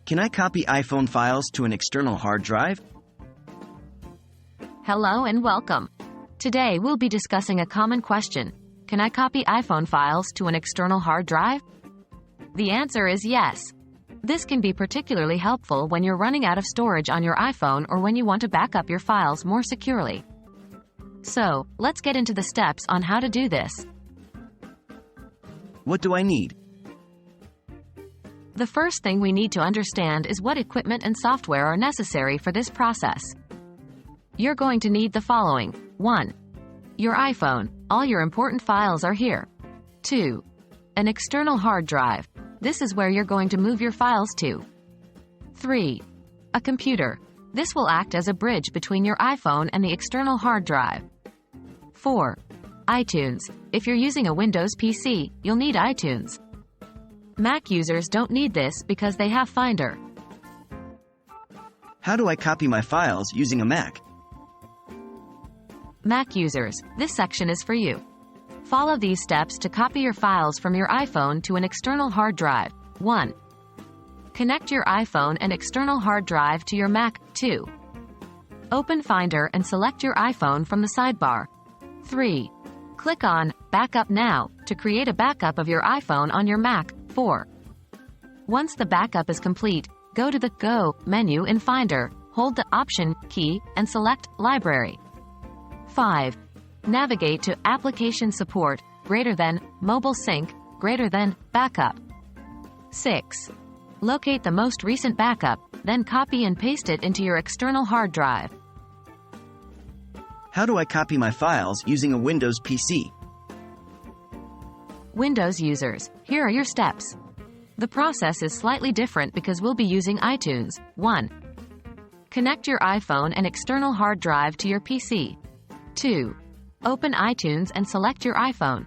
Can I copy iPhone files to an external hard drive? Hello and welcome. Today we'll be discussing a common question. Can I copy iPhone files to an external hard drive? The answer is yes. This can be particularly helpful when you're running out of storage on your iPhone or when you want to back up your files more securely. So, let's get into the steps on how to do this. What do I need? The first thing we need to understand is what equipment and software are necessary for this process. You're going to need the following. 1. Your iPhone. All your important files are here. 2. An external hard drive. This is where you're going to move your files to. 3. A computer. This will act as a bridge between your iPhone and the external hard drive. 4. iTunes. If you're using a Windows PC, you'll need iTunes. Mac users don't need this because they have Finder. How do I copy my files using a Mac? Mac users, this section is for you. Follow these steps to copy your files from your iPhone to an external hard drive. 1. Connect your iPhone and external hard drive to your Mac. 2. Open Finder and select your iPhone from the sidebar. 3. Click on Backup Now to create a backup of your iPhone on your Mac. 4. Once the backup is complete, go to the Go menu in Finder, hold the Option key, and select Library. 5. Navigate to Application Support, Mobile Sync, Backup. 6. Locate the most recent backup, then copy and paste it into your external hard drive. How do I copy my files using a Windows PC? Windows users, here are your steps. The process is slightly different because we'll be using iTunes. 1. Connect your iPhone and external hard drive to your PC. 2. Open iTunes and select your iPhone.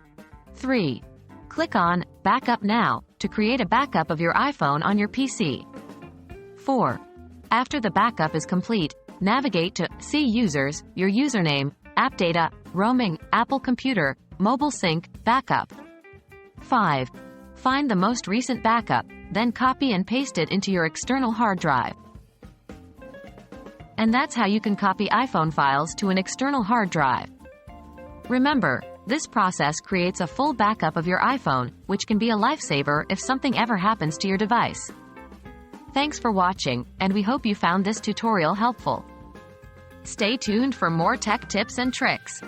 3. Click on Backup Now to create a backup of your iPhone on your PC. 4. After the backup is complete, navigate to See Users, your username, App Data, Roaming, Apple Computer, Mobile Sync, Backup. 5. Find the most recent backup, then copy and paste it into your external hard drive. And that's how you can copy iPhone files to an external hard drive. Remember, this process creates a full backup of your iPhone, which can be a lifesaver if something ever happens to your device. Thanks for watching, and we hope you found this tutorial helpful. Stay tuned for more tech tips and tricks.